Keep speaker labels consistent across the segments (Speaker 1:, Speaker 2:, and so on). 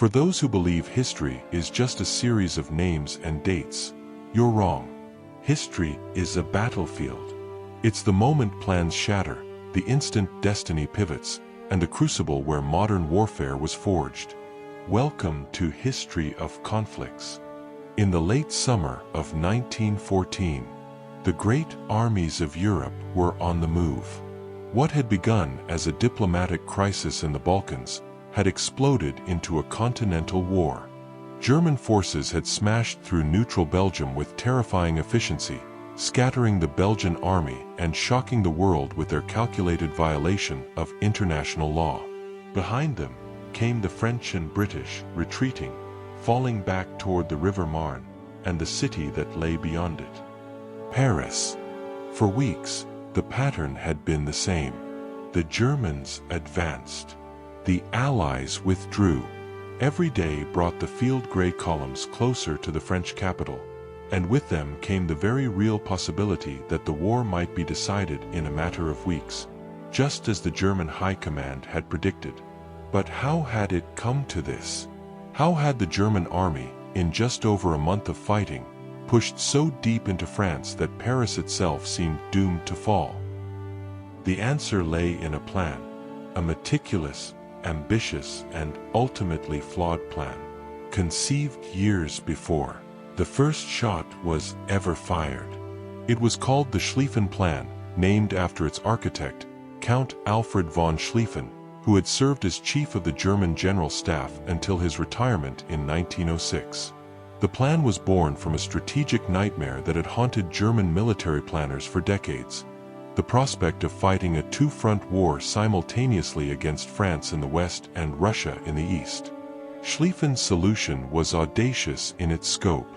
Speaker 1: For those who believe history is just a series of names and dates, you're wrong. History is a battlefield. It's the moment plans shatter, the instant destiny pivots, and the crucible where modern warfare was forged. Welcome to History of Conflicts. In the late summer of 1914, the great armies of Europe were on the move. What had begun as a diplomatic crisis in the Balkans had exploded into a continental war. German forces had smashed through neutral Belgium with terrifying efficiency, scattering the Belgian army and shocking the world with their calculated violation of international law. Behind them came the French and British, retreating, falling back toward the river Marne and the city that lay beyond it. Paris. For weeks, the pattern had been the same. The Germans advanced. The Allies withdrew. Every day brought the field gray columns closer to the French capital, and with them came the very real possibility that the war might be decided in a matter of weeks, just as the German High Command had predicted. But how had it come to this? How had the German army, in just over a month of fighting, pushed so deep into France that Paris itself seemed doomed to fall? The answer lay in a plan, a meticulous, ambitious, and ultimately flawed plan, conceived years before the first shot was ever fired. It was called the Schlieffen Plan, named after its architect, Count Alfred von Schlieffen, who had served as chief of the German General Staff until his retirement in 1906. The plan was born from a strategic nightmare that had haunted German military planners for decades: the prospect of fighting a two-front war simultaneously against France in the west and Russia in the east. Schlieffen's solution was audacious in its scope.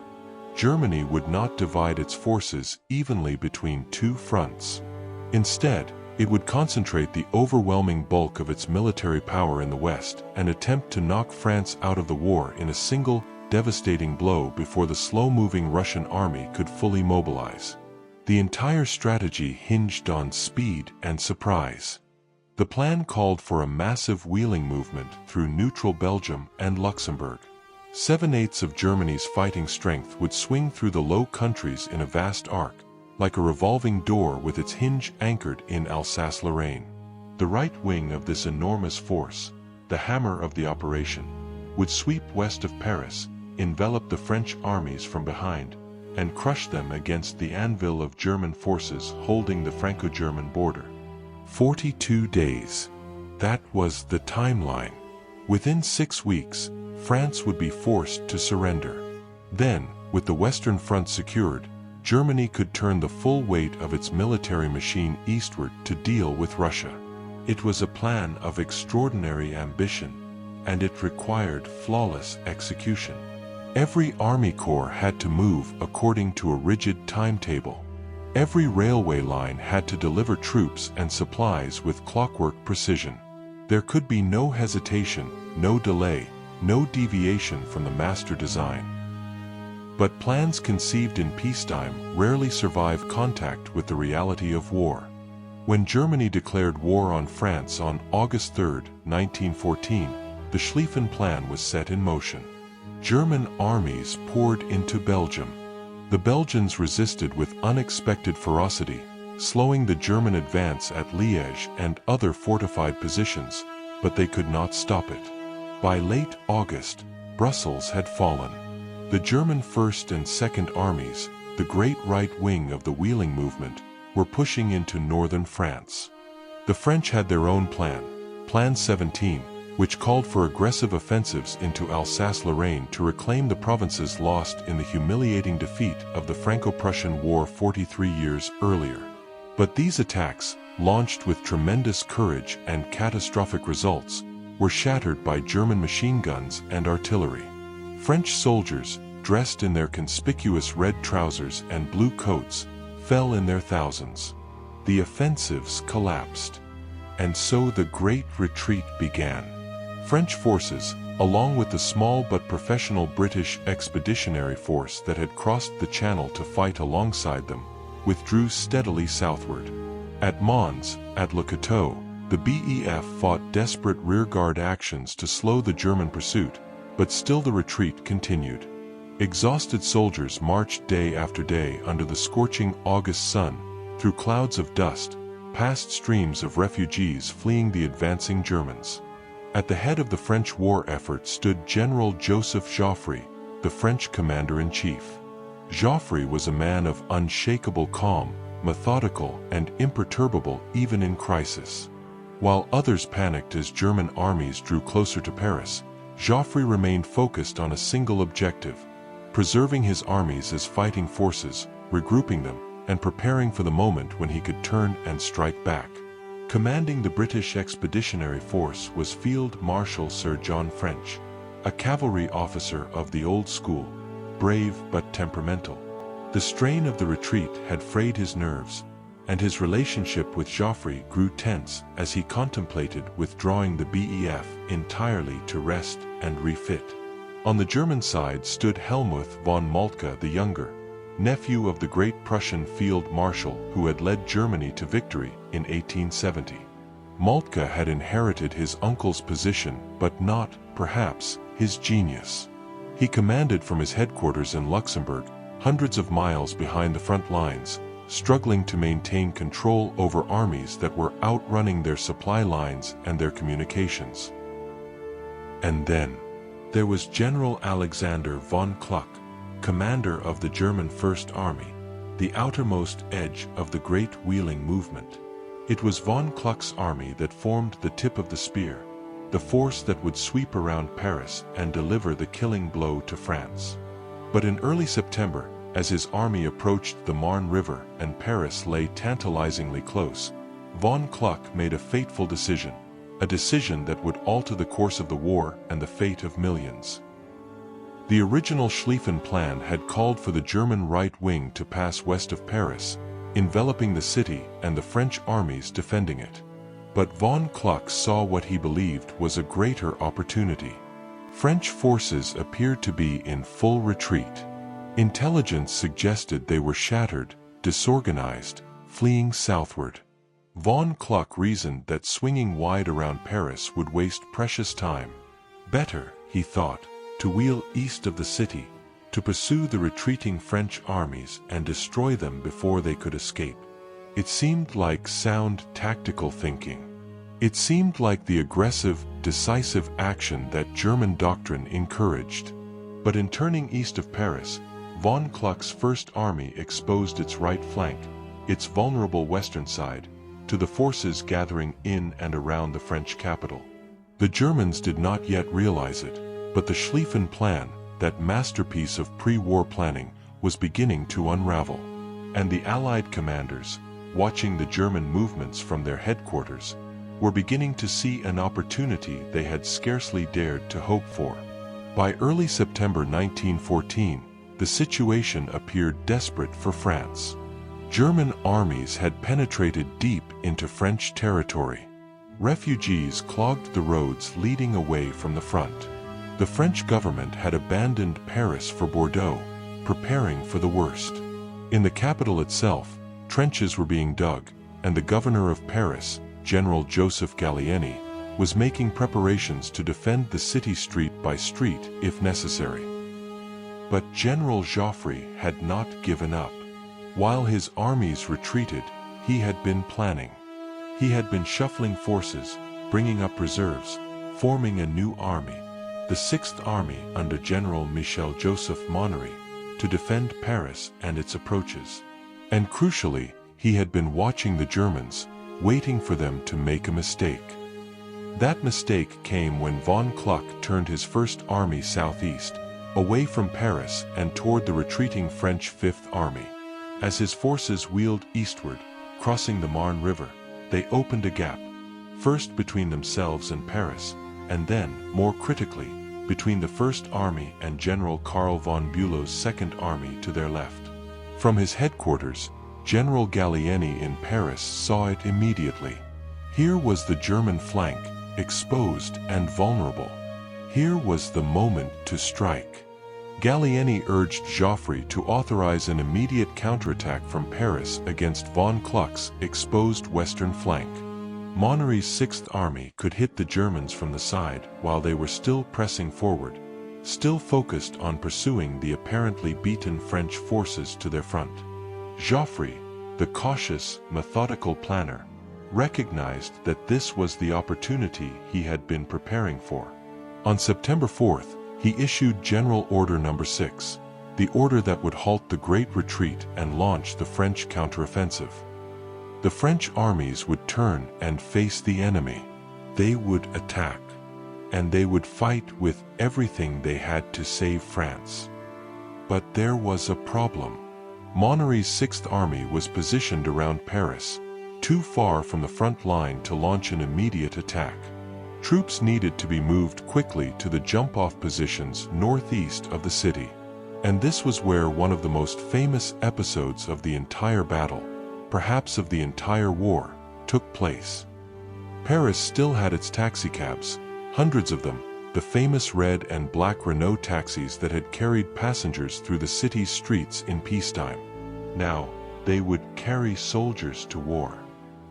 Speaker 1: Germany would not divide its forces evenly between two fronts. Instead, it would concentrate the overwhelming bulk of its military power in the west and attempt to knock France out of the war in a single, devastating blow before the slow-moving Russian army could fully mobilize. The entire strategy hinged on speed and surprise. The plan called for a massive wheeling movement through neutral Belgium and Luxembourg. 7/8 of Germany's fighting strength would swing through the Low Countries in a vast arc, like a revolving door with its hinge anchored in Alsace-Lorraine. The right wing of this enormous force, the hammer of the operation, would sweep west of Paris, envelop the French armies from behind, and crush them against the anvil of German forces holding the Franco-German border. 42 days. That was the timeline. Within 6 weeks, France would be forced to surrender. Then, with the Western Front secured, Germany could turn the full weight of its military machine eastward to deal with Russia. It was a plan of extraordinary ambition, and it required flawless execution. Every army corps had to move according to a rigid timetable. Every railway line had to deliver troops and supplies with clockwork precision. There could be no hesitation, no delay, no deviation from the master design. But plans conceived in peacetime rarely survive contact with the reality of war. When Germany declared war on France on August 3, 1914, the Schlieffen Plan was set in motion. German armies poured into Belgium. The Belgians resisted with unexpected ferocity, slowing the German advance at Liège and other fortified positions, but they could not stop it. By late August, Brussels had fallen. The German First and Second Armies, the great right wing of the wheeling movement, were pushing into northern France. The French had their own plan, Plan 17, which called for aggressive offensives into Alsace-Lorraine to reclaim the provinces lost in the humiliating defeat of the Franco-Prussian War 43 years earlier. But these attacks, launched with tremendous courage and catastrophic results, were shattered by German machine guns and artillery. French soldiers, dressed in their conspicuous red trousers and blue coats, fell in their thousands. The offensives collapsed. And so the Great Retreat began. French forces, along with the small but professional British expeditionary force that had crossed the Channel to fight alongside them, withdrew steadily southward. At Mons, at Le Cateau, the BEF fought desperate rearguard actions to slow the German pursuit, but still the retreat continued. Exhausted soldiers marched day after day under the scorching August sun, through clouds of dust, past streams of refugees fleeing the advancing Germans. At the head of the French war effort stood General Joseph Joffre, the French commander-in-chief. Joffre was a man of unshakable calm, methodical and imperturbable even in crisis. While others panicked as German armies drew closer to Paris, Joffre remained focused on a single objective: preserving his armies as fighting forces, regrouping them, and preparing for the moment when he could turn and strike back. Commanding the British Expeditionary Force was Field Marshal Sir John French, a cavalry officer of the old school, brave but temperamental. The strain of the retreat had frayed his nerves, and his relationship with Joffre grew tense as he contemplated withdrawing the BEF entirely to rest and refit. On the German side stood Helmuth von Moltke the Younger, nephew of the great Prussian Field Marshal who had led Germany to victory in 1870. Moltke had inherited his uncle's position, but not, perhaps, his genius. He commanded from his headquarters in Luxembourg, hundreds of miles behind the front lines, struggling to maintain control over armies that were outrunning their supply lines and their communications. And then, there was General Alexander von Kluck, commander of the German First Army, the outermost edge of the Great Wheeling Movement. It was von Kluck's army that formed the tip of the spear, the force that would sweep around Paris and deliver the killing blow to France. But in early September, as his army approached the Marne River and Paris lay tantalizingly close, von Kluck made a fateful decision, a decision that would alter the course of the war and the fate of millions. The original Schlieffen Plan had called for the German right wing to pass west of Paris, enveloping the city and the French armies defending it. But von Kluck saw what he believed was a greater opportunity. French forces appeared to be in full retreat. Intelligence suggested they were shattered, disorganized, fleeing southward. Von Kluck reasoned that swinging wide around Paris would waste precious time. Better, he thought, to wheel east of the city, to pursue the retreating French armies and destroy them before they could escape. It seemed like sound tactical thinking. It seemed like the aggressive, decisive action that German doctrine encouraged. But in turning east of Paris, von Kluck's First Army exposed its right flank, its vulnerable western side, to the forces gathering in and around the French capital. The Germans did not yet realize it, but the Schlieffen Plan, that masterpiece of pre-war planning, was beginning to unravel. And the Allied commanders, watching the German movements from their headquarters, were beginning to see an opportunity they had scarcely dared to hope for. By early September 1914, the situation appeared desperate for France. German armies had penetrated deep into French territory. Refugees clogged the roads leading away from the front. The French government had abandoned Paris for Bordeaux, preparing for the worst. In the capital itself, trenches were being dug, and the governor of Paris, General Joseph Gallieni, was making preparations to defend the city street by street if necessary. But General Joffre had not given up. While his armies retreated, he had been planning. He had been shuffling forces, bringing up reserves, forming a new army, the Sixth Army under General Michel-Joseph Monnery, to defend Paris and its approaches. And crucially, he had been watching the Germans, waiting for them to make a mistake. That mistake came when von Kluck turned his First Army southeast, away from Paris and toward the retreating French Fifth Army. As his forces wheeled eastward, crossing the Marne River, they opened a gap, first between themselves and Paris, and then, more critically, between the First Army and General Karl von Bülow's Second Army to their left. From his headquarters, General Gallieni in Paris saw it immediately. Here was the German flank, exposed and vulnerable. Here was the moment to strike. Gallieni urged Joffre to authorize an immediate counterattack from Paris against von Kluck's exposed western flank. Monnery's Sixth Army could hit the Germans from the side while they were still pressing forward, still focused on pursuing the apparently beaten French forces to their front. Joffre, the cautious, methodical planner, recognized that this was the opportunity he had been preparing for. On September 4th, he issued General Order No. 6, the order that would halt the Great Retreat and launch the French counteroffensive. The French armies would turn and face the enemy. They would attack, and they would fight with everything they had to save France. But there was a problem. Monnery's 6th Army was positioned around Paris, too far from the front line to launch an immediate attack. Troops needed to be moved quickly to the jump-off positions northeast of the city. And this was where one of the most famous episodes of the entire battle, perhaps of the entire war, took place. Paris still had its taxicabs, hundreds of them, the famous red and black Renault taxis that had carried passengers through the city's streets in peacetime. Now, they would carry soldiers to war.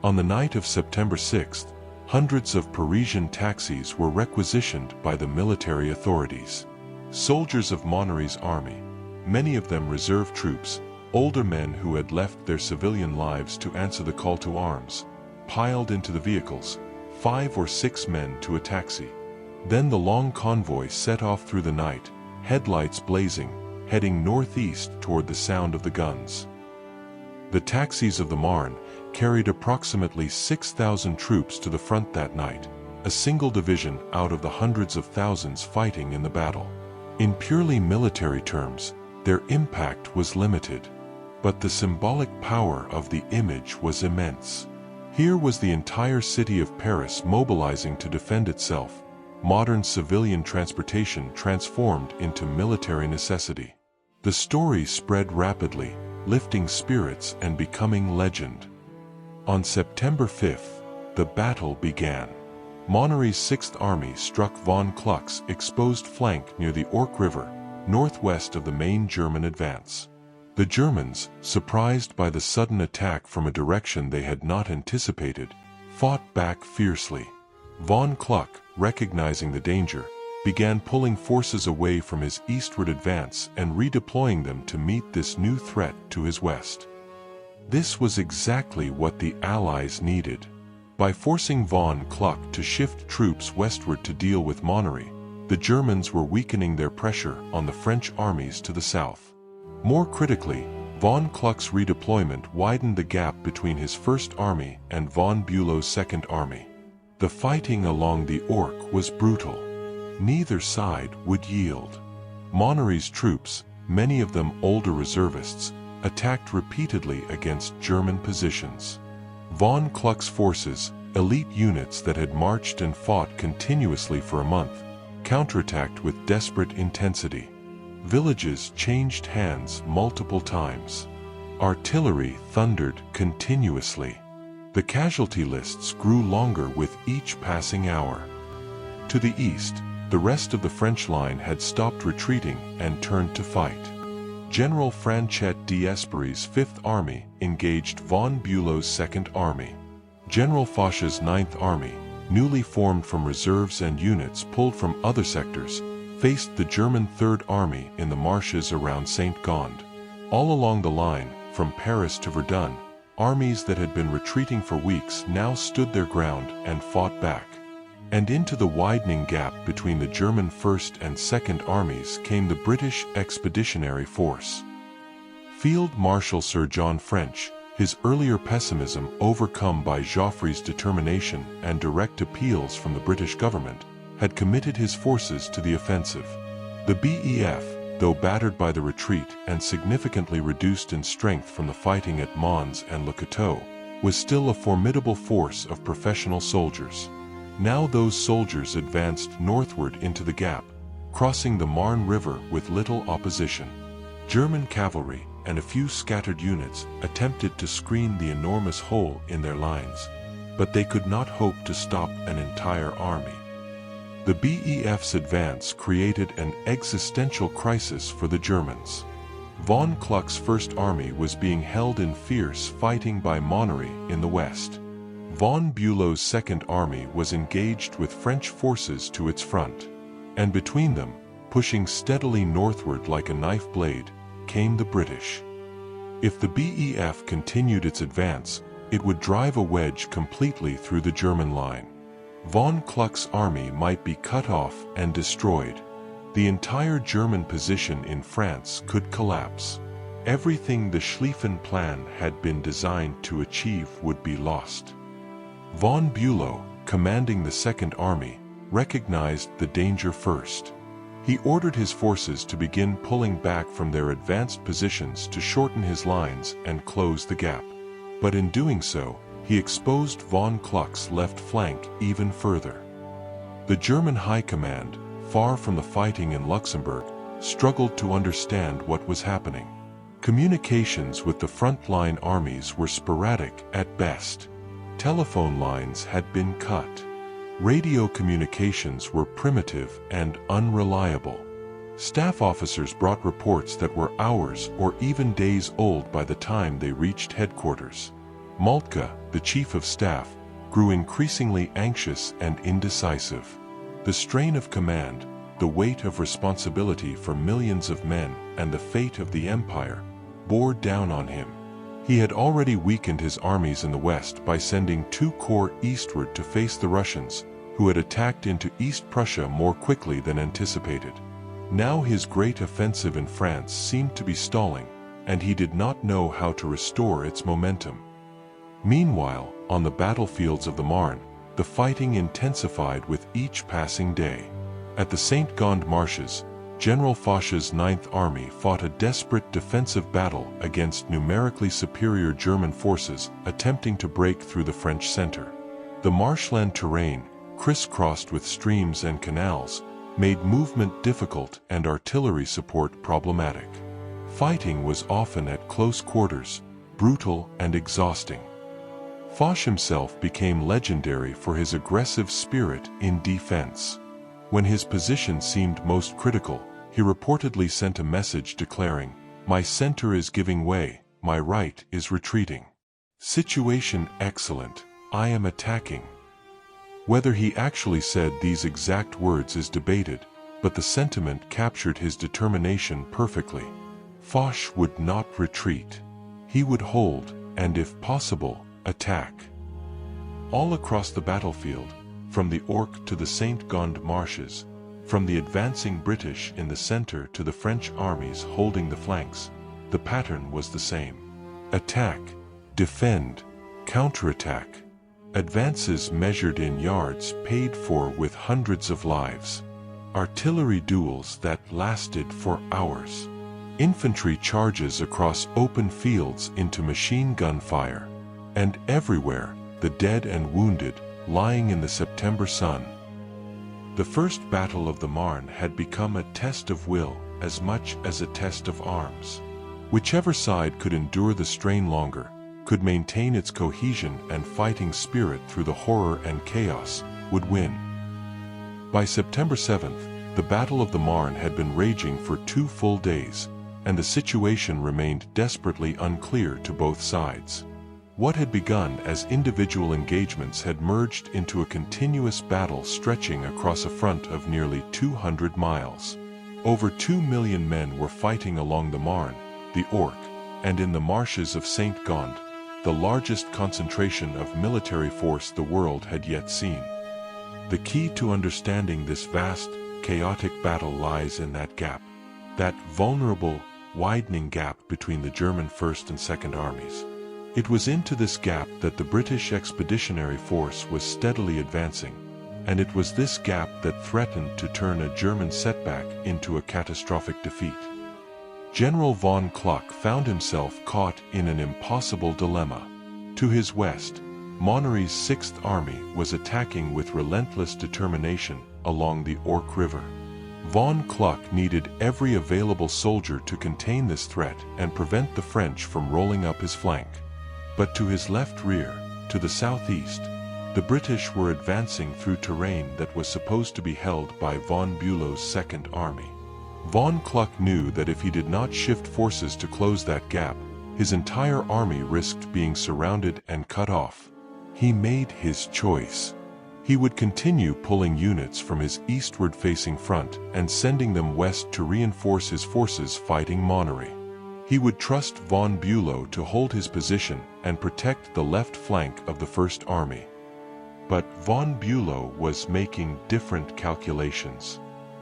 Speaker 1: On the night of September 6th, hundreds of Parisian taxis were requisitioned by the military authorities. Soldiers of Monnery's army, many of them reserve troops, older men who had left their civilian lives to answer the call to arms, piled into the vehicles, 5 or 6 men to a taxi. Then the long convoy set off through the night, headlights blazing, heading northeast toward the sound of the guns. The taxis of the Marne carried approximately 6,000 troops to the front that night, a single division out of the hundreds of thousands fighting in the battle. In purely military terms, their impact was limited, but the symbolic power of the image was immense. Here was the entire city of Paris mobilizing to defend itself, modern civilian transportation transformed into military necessity. The story spread rapidly, lifting spirits and becoming legend. On September 5th, the battle began. Monnery's 6th Army struck von Kluck's exposed flank near the Ourcq River, northwest of the main German advance. The Germans, surprised by the sudden attack from a direction they had not anticipated, fought back fiercely. Von Kluck, recognizing the danger, began pulling forces away from his eastward advance and redeploying them to meet this new threat to his west. This was exactly what the Allies needed. By forcing von Kluck to shift troops westward to deal with Monnery, the Germans were weakening their pressure on the French armies to the south. More critically, von Kluck's redeployment widened the gap between his 1st Army and von Bülow's 2nd Army. The fighting along the Ourcq was brutal. Neither side would yield. Monnery's troops, many of them older reservists, attacked repeatedly against German positions. Von Kluck's forces, elite units that had marched and fought continuously for a month, counterattacked with desperate intensity. Villages changed hands multiple times. Artillery thundered continuously. The casualty lists grew longer with each passing hour. To the east, the rest of the French line had stopped retreating and turned to fight. General Franchet d'Espery's 5th Army engaged von Bülow's 2nd Army. General Foch's 9th Army, newly formed from reserves and units pulled from other sectors, faced the German 3rd Army in the marshes around Saint-Gond. All along the line, from Paris to Verdun, armies that had been retreating for weeks now stood their ground and fought back. And into the widening gap between the German 1st and 2nd Armies came the British Expeditionary Force. Field Marshal Sir John French, his earlier pessimism overcome by Joffre's determination and direct appeals from the British government, had committed his forces to the offensive. The BEF, though battered by the retreat and significantly reduced in strength from the fighting at Mons and Le Cateau, was still a formidable force of professional soldiers. Now those soldiers advanced northward into the gap, crossing the Marne River with little opposition. German cavalry and a few scattered units attempted to screen the enormous hole in their lines, but they could not hope to stop an entire army. The BEF's advance created an existential crisis for the Germans. Von Kluck's 1st Army was being held in fierce fighting by Monnery in the west. Von Bülow's 2nd Army was engaged with French forces to its front, and between them, pushing steadily northward like a knife blade, came the British. If the BEF continued its advance, it would drive a wedge completely through the German line. Von Kluck's army might be cut off and destroyed. The entire German position in France could collapse. Everything the Schlieffen Plan had been designed to achieve would be lost. Von Bülow, commanding the Second Army, recognized the danger first. He ordered his forces to begin pulling back from their advanced positions to shorten his lines and close the gap. But in doing so, he exposed von Kluck's left flank even further. The German High Command, far from the fighting in Luxembourg, struggled to understand what was happening. Communications with the front-line armies were sporadic at best. Telephone lines had been cut. Radio communications were primitive and unreliable. Staff officers brought reports that were hours or even days old by the time they reached headquarters. Moltke, the chief of staff, grew increasingly anxious and indecisive. The strain of command, the weight of responsibility for millions of men, and the fate of the empire bore down on him. He had already weakened his armies in the west by sending 2 corps eastward to face the Russians, who had attacked into East Prussia more quickly than anticipated. Now his great offensive in France seemed to be stalling, and he did not know how to restore its momentum. Meanwhile, on the battlefields of the Marne, the fighting intensified with each passing day. At the St. Gond marshes, General Foch's 9th Army fought a desperate defensive battle against numerically superior German forces attempting to break through the French center. The marshland terrain, crisscrossed with streams and canals, made movement difficult and artillery support problematic. Fighting was often at close quarters, brutal and exhausting. Foch himself became legendary for his aggressive spirit in defense. When his position seemed most critical, he reportedly sent a message declaring, "My center is giving way, my right is retreating. Situation excellent, I am attacking." Whether he actually said these exact words is debated, but the sentiment captured his determination perfectly. Foch would not retreat. He would hold, and if possible, attack. All across the battlefield, from the Ourcq to the St. Gond marshes, from the advancing British in the center to the French armies holding the flanks, the pattern was the same. Attack, defend, counterattack. Advances measured in yards paid for with hundreds of lives. Artillery duels that lasted for hours. Infantry charges across open fields into machine gun fire. And everywhere, the dead and wounded, lying in the September sun. The First Battle of the Marne had become a test of will as much as a test of arms. Whichever side could endure the strain longer, could maintain its cohesion and fighting spirit through the horror and chaos, would win. By September 7th, the Battle of the Marne had been raging for 2 full days, and the situation remained desperately unclear to both sides. What had begun as individual engagements had merged into a continuous battle stretching across a front of nearly 200 miles. Over 2 million men were fighting along the Marne, the Ourcq, and in the marshes of St. Gond, the largest concentration of military force the world had yet seen. The key to understanding this vast, chaotic battle lies in that gap, that vulnerable, widening gap between the German First and Second Armies. It was into this gap that the British Expeditionary Force was steadily advancing, and it was this gap that threatened to turn a German setback into a catastrophic defeat. General von Kluck found himself caught in an impossible dilemma. To his west, Monnery's 6th Army was attacking with relentless determination along the Ourcq River. Von Kluck needed every available soldier to contain this threat and prevent the French from rolling up his flank. But to his left rear, to the southeast, the British were advancing through terrain that was supposed to be held by von Bülow's 2nd Army. Von Kluck knew that if he did not shift forces to close that gap, his entire army risked being surrounded and cut off. He made his choice. He would continue pulling units from his eastward-facing front and sending them west to reinforce his forces fighting Monnery. He would trust von Bülow to hold his position and protect the left flank of the First Army. But von Bülow was making different calculations.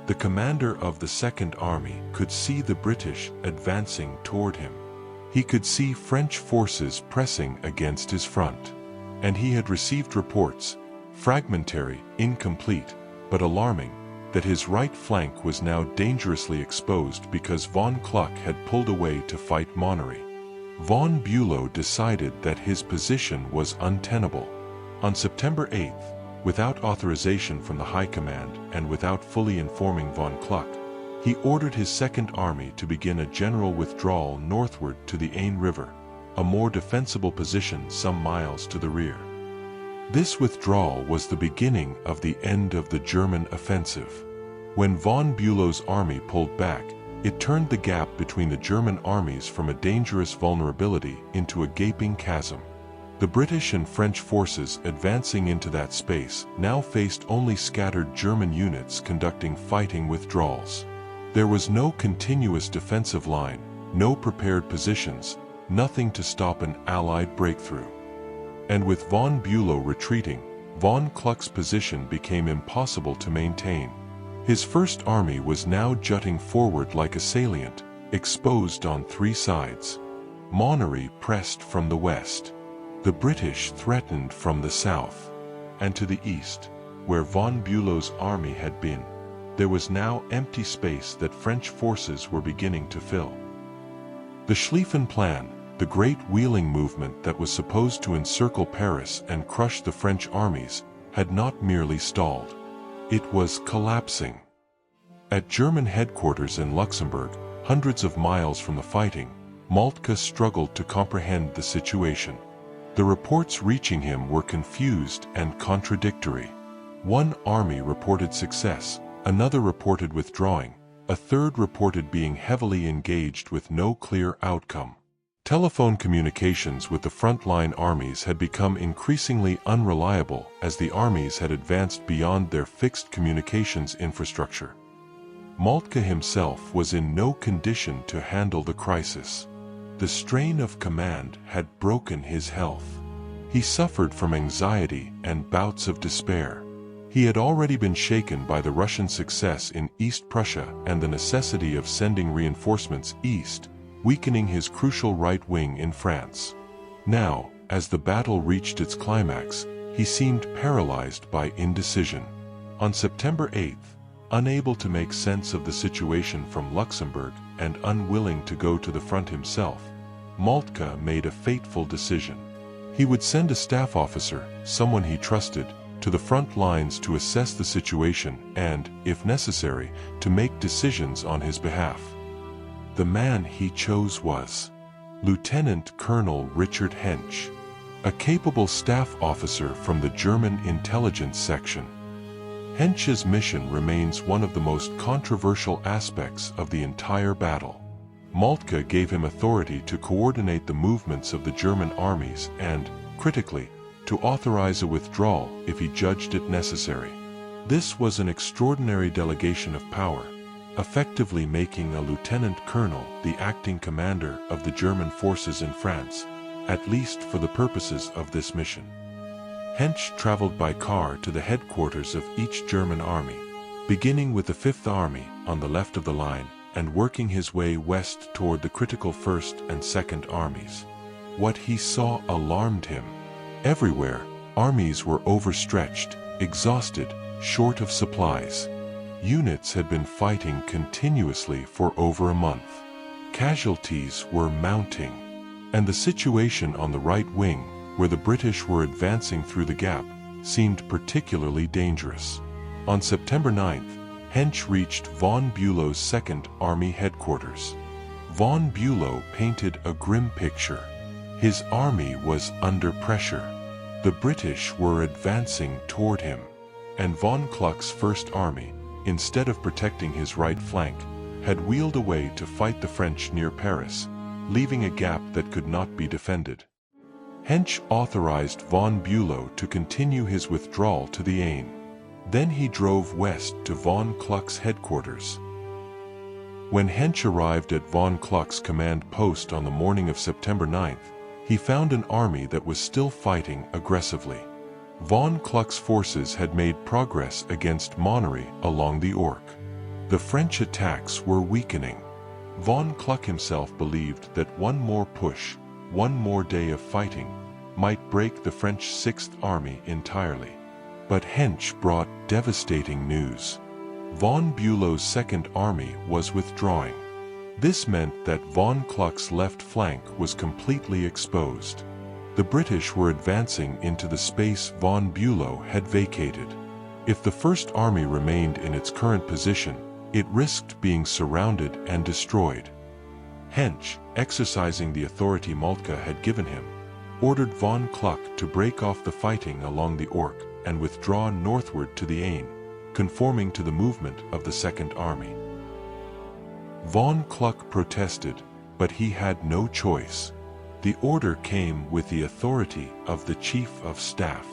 Speaker 1: The commander of the Second Army could see the British advancing toward him. He could see French forces pressing against his front. And he had received reports, fragmentary, incomplete, but alarming, that his right flank was now dangerously exposed because von Kluck had pulled away to fight Monnery. Von Bülow decided that his position was untenable. On September 8th, without authorization from the High Command and without fully informing von Kluck, he ordered his Second Army to begin a general withdrawal northward to the Aisne River, a more defensible position some miles to the rear. This withdrawal was the beginning of the end of the German offensive. When von Bülow's army pulled back, it turned the gap between the German armies from a dangerous vulnerability into a gaping chasm. The British and French forces advancing into that space now faced only scattered German units conducting fighting withdrawals. There was no continuous defensive line, no prepared positions, nothing to stop an Allied breakthrough. And with von Bülow retreating, von Kluck's position became impossible to maintain. His First Army was now jutting forward like a salient, exposed on three sides. Monnery pressed from the west. The British threatened from the south. And to the east, where von Bülow's army had been, there was now empty space that French forces were beginning to fill. The Schlieffen Plan, the great wheeling movement that was supposed to encircle Paris and crush the French armies, had not merely stalled. It was collapsing. At German headquarters in Luxembourg, hundreds of miles from the fighting, Moltke struggled to comprehend the situation. The reports reaching him were confused and contradictory. One army reported success, another reported withdrawing, a third reported being heavily engaged with no clear outcome. Telephone communications with the frontline armies had become increasingly unreliable as the armies had advanced beyond their fixed communications infrastructure. Moltke himself was in no condition to handle the crisis. The strain of command had broken his health. He suffered from anxiety and bouts of despair. He had already been shaken by the Russian success in East Prussia and the necessity of sending reinforcements east, weakening his crucial right wing in France. Now, as the battle reached its climax, he seemed paralyzed by indecision. On September 8th, unable to make sense of the situation from Luxembourg and unwilling to go to the front himself, Moltke made a fateful decision. He would send a staff officer, someone he trusted, to the front lines to assess the situation and, if necessary, to make decisions on his behalf. The man he chose was Lieutenant Colonel Richard Hensch, a capable staff officer from the German intelligence section. Hensch's mission remains one of the most controversial aspects of the entire battle. Moltke gave him authority to coordinate the movements of the German armies and, critically, to authorize a withdrawal if he judged it necessary. This was an extraordinary delegation of power, effectively making a lieutenant colonel the acting commander of the German forces in France, at least for the purposes of this mission. Hensch traveled by car to the headquarters of each German army, beginning with the Fifth Army on the left of the line and working his way west toward the critical First and Second Armies. What he saw alarmed him. Everywhere, armies were overstretched, exhausted, short of supplies. Units had been fighting continuously for over a month. Casualties were mounting. And the situation on the right wing, where the British were advancing through the gap, seemed particularly dangerous. On September 9th, Hensch reached von Bülow's Second Army headquarters. Von Bülow painted a grim picture. His army was under pressure. The British were advancing toward him. And von Kluck's First Army, instead of protecting his right flank, had wheeled away to fight the French near Paris, leaving a gap that could not be defended. Hench authorized von Bülow to continue his withdrawal to the Aisne. Then he drove west to von Kluck's headquarters. When Hench arrived at von Kluck's command post on the morning of September 9th, he found an army that was still fighting aggressively. Von Kluck's forces had made progress against Marne along the Ourcq. The French attacks were weakening. Von Kluck himself believed that one more push, one more day of fighting, might break the French 6th Army entirely. But Hench brought devastating news. Von Bülow's 2nd Army was withdrawing. This meant that von Kluck's left flank was completely exposed. The British were advancing into the space von Bülow had vacated. If the First Army remained in its current position, it risked being surrounded and destroyed. Hench, exercising the authority Moltke had given him, ordered von Kluck to break off the fighting along the Ourcq and withdraw northward to the Aisne, conforming to the movement of the 2nd Army. Von Kluck protested, but he had no choice. The order came with the authority of the Chief of Staff.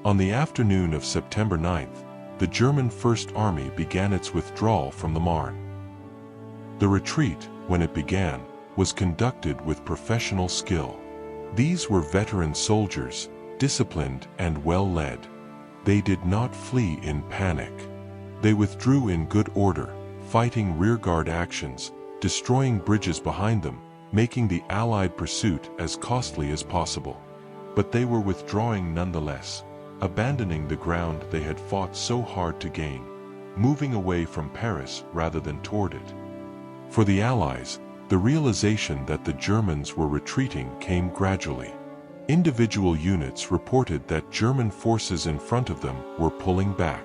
Speaker 1: On the afternoon of September 9th, the German First Army began its withdrawal from the Marne. The retreat, when it began, was conducted with professional skill. These were veteran soldiers, disciplined and well-led. They did not flee in panic. They withdrew in good order, fighting rearguard actions, destroying bridges behind them, making the Allied pursuit as costly as possible. But they were withdrawing nonetheless, abandoning the ground they had fought so hard to gain, moving away from Paris rather than toward it. For the Allies, the realization that the Germans were retreating came gradually. Individual units reported that German forces in front of them were pulling back.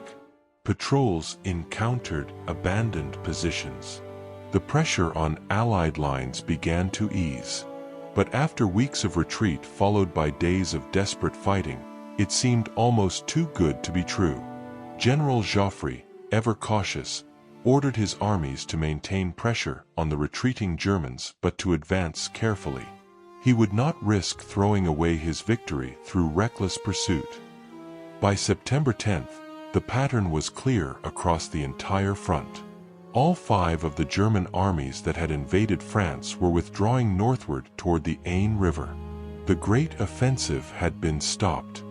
Speaker 1: Patrols encountered abandoned positions. The pressure on Allied lines began to ease. But after weeks of retreat followed by days of desperate fighting, it seemed almost too good to be true. General Joffre, ever cautious, ordered his armies to maintain pressure on the retreating Germans but to advance carefully. He would not risk throwing away his victory through reckless pursuit. By September 10th, the pattern was clear across the entire front. All 5 of the German armies that had invaded France were withdrawing northward toward the Aisne River. The great offensive had been stopped.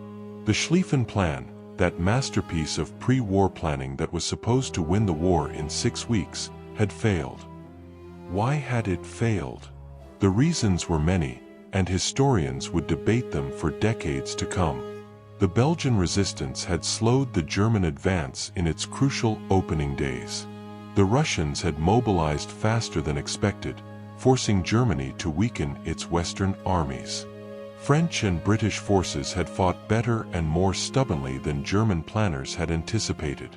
Speaker 1: The Schlieffen Plan, that masterpiece of pre-war planning that was supposed to win the war in 6 weeks, had failed. Why had it failed? The reasons were many, and historians would debate them for decades to come. The Belgian resistance had slowed the German advance in its crucial opening days. The Russians had mobilized faster than expected, forcing Germany to weaken its Western armies. French and British forces had fought better and more stubbornly than German planners had anticipated.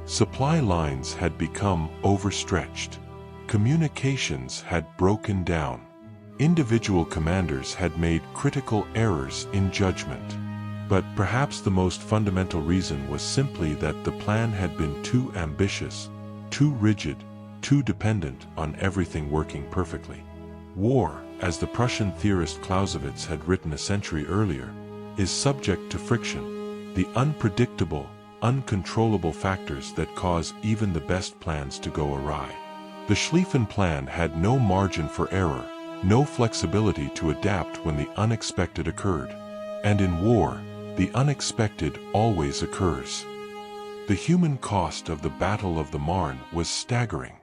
Speaker 1: Supply lines had become overstretched. Communications had broken down. Individual commanders had made critical errors in judgment. But perhaps the most fundamental reason was simply that the plan had been too ambitious, too rigid, too dependent on everything working perfectly. War, as the Prussian theorist Clausewitz had written a century earlier, is subject to friction, the unpredictable, uncontrollable factors that cause even the best plans to go awry. The Schlieffen Plan had no margin for error, no flexibility to adapt when the unexpected occurred. And in war, the unexpected always occurs. The human cost of the Battle of the Marne was staggering.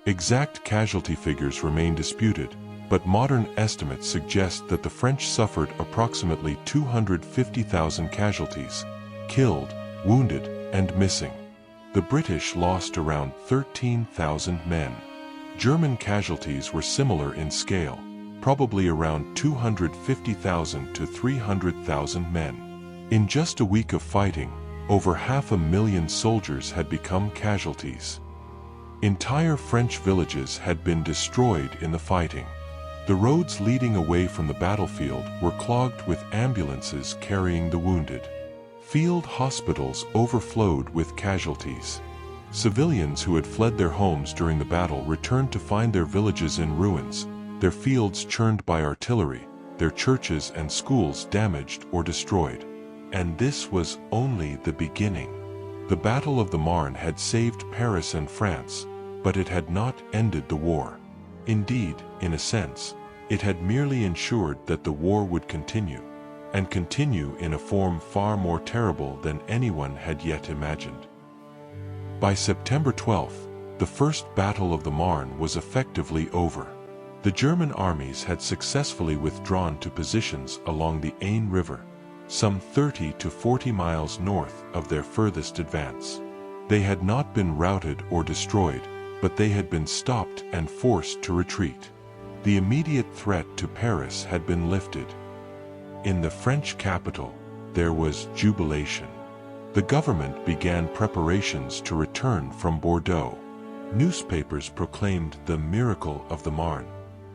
Speaker 1: Exact casualty figures remain disputed, but modern estimates suggest that the French suffered approximately 250,000 casualties, killed, wounded, and missing. The British lost around 13,000 men. German casualties were similar in scale, probably around 250,000 to 300,000 men. In just a week of fighting, over 500,000 soldiers had become casualties. Entire French villages had been destroyed in the fighting. The roads leading away from the battlefield were clogged with ambulances carrying the wounded. Field hospitals overflowed with casualties. Civilians who had fled their homes during the battle returned to find their villages in ruins, their fields churned by artillery, their churches and schools damaged or destroyed. And this was only the beginning. The Battle of the Marne had saved Paris and France, but it had not ended the war. Indeed, in a sense, it had merely ensured that the war would continue, and continue in a form far more terrible than anyone had yet imagined. By September 12th, the First Battle of the Marne was effectively over. The German armies had successfully withdrawn to positions along the Aisne River, some 30 to 40 miles north of their furthest advance. They had not been routed or destroyed, but they had been stopped and forced to retreat. The immediate threat to Paris had been lifted. In the French capital, there was jubilation. The government began preparations to return from Bordeaux. Newspapers proclaimed the miracle of the Marne,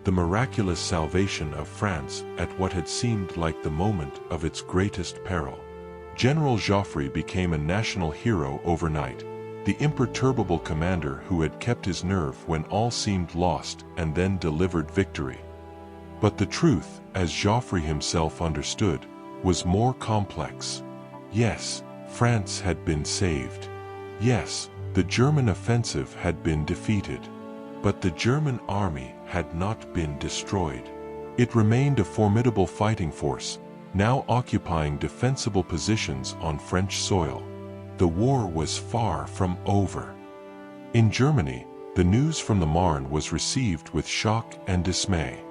Speaker 1: the miraculous salvation of France at what had seemed like the moment of its greatest peril. General Joffre became a national hero overnight, the imperturbable commander who had kept his nerve when all seemed lost and then delivered victory. But the truth, as Joffre himself understood, was more complex. Yes, France had been saved. Yes, the German offensive had been defeated. But the German army had not been destroyed. It remained a formidable fighting force, now occupying defensible positions on French soil. The war was far from over. In Germany, the news from the Marne was received with shock and dismay.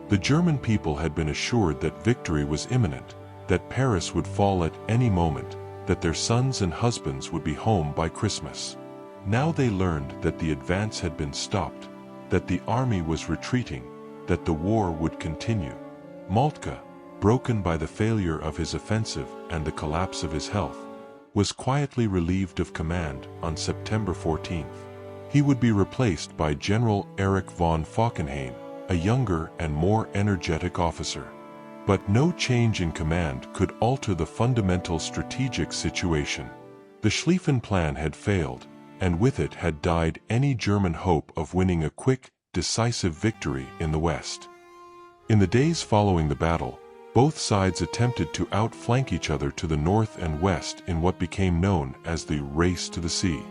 Speaker 1: The German people had been assured that victory was imminent, that Paris would fall at any moment, that their sons and husbands would be home by Christmas. Now they learned that the advance had been stopped, that the army was retreating, that the war would continue. Moltke, broken by the failure of his offensive and the collapse of his health, was quietly relieved of command on September 14th. He would be replaced by General Erich von Falkenhayn, a younger and more energetic officer. But no change in command could alter the fundamental strategic situation. The Schlieffen Plan had failed, and with it had died any German hope of winning a quick, decisive victory in the West. In the days following the battle, both sides attempted to outflank each other to the north and west in what became known as the Race to the Sea.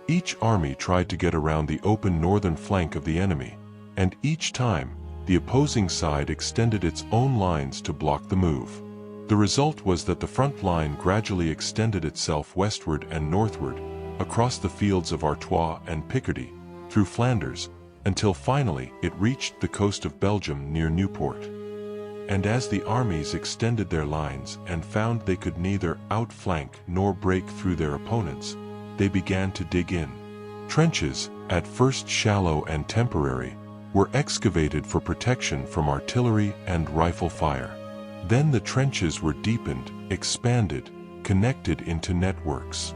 Speaker 1: Each army tried to get around the open northern flank of the enemy, and each time, the opposing side extended its own lines to block the move. The result was that the front line gradually extended itself westward and northward, across the fields of Artois and Picardy, through Flanders, until finally it reached the coast of Belgium near Nieuport. And as the armies extended their lines and found they could neither outflank nor break through their opponents, they began to dig in. Trenches, at first shallow and temporary, were excavated for protection from artillery and rifle fire. Then the trenches were deepened, expanded, connected into networks.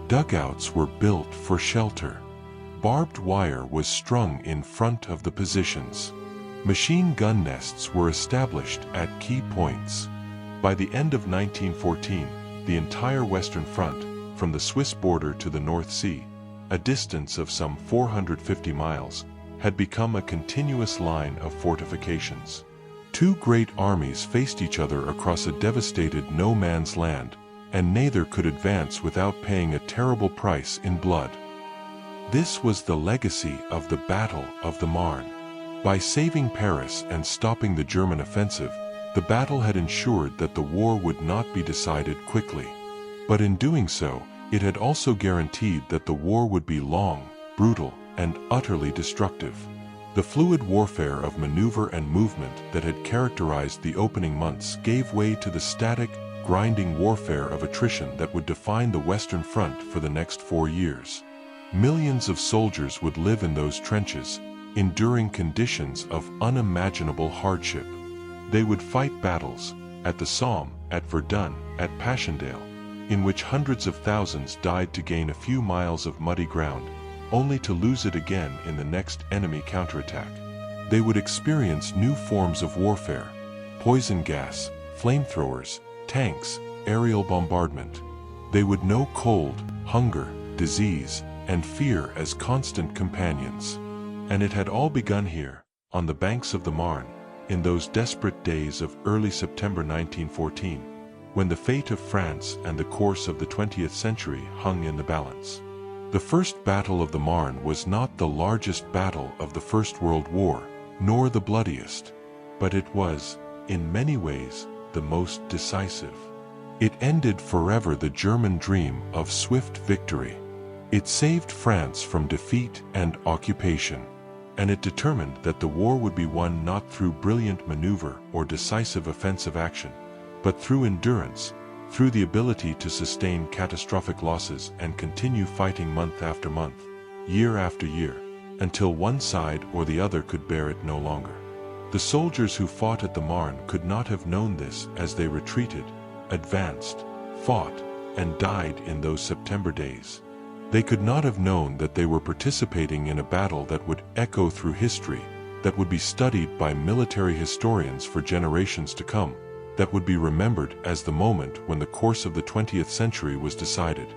Speaker 1: Dugouts were built for shelter. Barbed wire was strung in front of the positions. Machine gun nests were established at key points. By the end of 1914, the entire Western Front, from the Swiss border to the North Sea, a distance of some 450 miles, had become a continuous line of fortifications. Two great armies faced each other across a devastated no-man's land, and neither could advance without paying a terrible price in blood. This was the legacy of the Battle of the Marne. By saving Paris and stopping the German offensive, the battle had ensured that the war would not be decided quickly. But in doing so, it had also guaranteed that the war would be long, brutal, and utterly destructive. The fluid warfare of maneuver and movement that had characterized the opening months gave way to the static, grinding warfare of attrition that would define the Western Front for the next 4 years. Millions of soldiers would live in those trenches, enduring conditions of unimaginable hardship. They would fight battles, at the Somme, at Verdun, at Passchendaele, in which hundreds of thousands died to gain a few miles of muddy ground, only to lose it again in the next enemy counterattack. They would experience new forms of warfare: poison gas, flamethrowers, tanks, aerial bombardment. They would know cold, hunger, disease, and fear as constant companions. And it had all begun here, on the banks of the Marne, in those desperate days of early September 1914, when the fate of France and the course of the 20th century hung in the balance. The First Battle of the Marne was not the largest battle of the First World War, nor the bloodiest, but it was, in many ways, the most decisive. It ended forever the German dream of swift victory. It saved France from defeat and occupation, and it determined that the war would be won not through brilliant maneuver or decisive offensive action, but through endurance, through the ability to sustain catastrophic losses and continue fighting month after month, year after year, until one side or the other could bear it no longer. The soldiers who fought at the Marne could not have known this as they retreated, advanced, fought, and died in those September days. They could not have known that they were participating in a battle that would echo through history, that would be studied by military historians for generations to come, that would be remembered as the moment when the course of the 20th century was decided.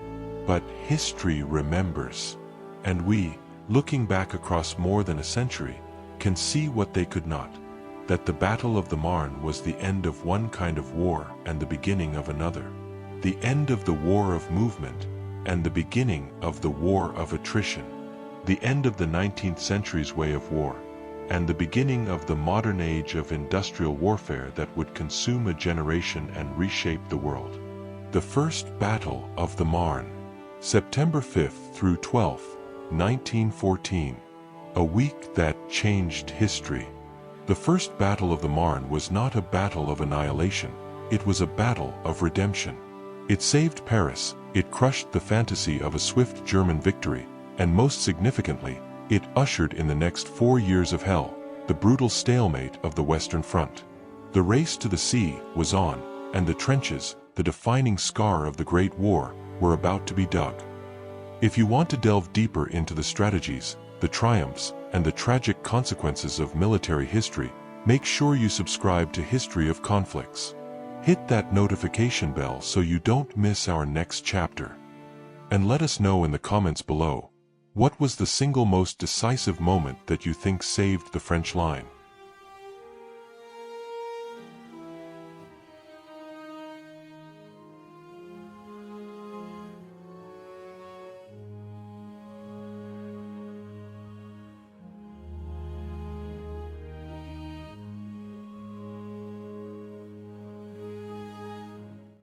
Speaker 1: But history remembers, and we, looking back across more than a century, can see what they could not, that the Battle of the Marne was the end of one kind of war and the beginning of another, the end of the war of movement and the beginning of the war of attrition, the end of the 19th century's way of war, and the beginning of the modern age of industrial warfare that would consume a generation and reshape the world. The First Battle of the Marne, September 5th through 12th, 1914, a week that changed history. The First Battle of the Marne was not a battle of annihilation, it was a battle of redemption. It saved Paris, it crushed the fantasy of a swift German victory, and most significantly, it ushered in the next 4 years of hell, the brutal stalemate of the Western Front. The race to the sea was on, and the trenches, the defining scar of the Great War, were about to be dug. If you want to delve deeper into the strategies, the triumphs, and the tragic consequences of military history, make sure you subscribe to History of Conflicts. Hit that notification bell so you don't miss our next chapter. And let us know in the comments below, what was the single most decisive moment that you think saved the French line?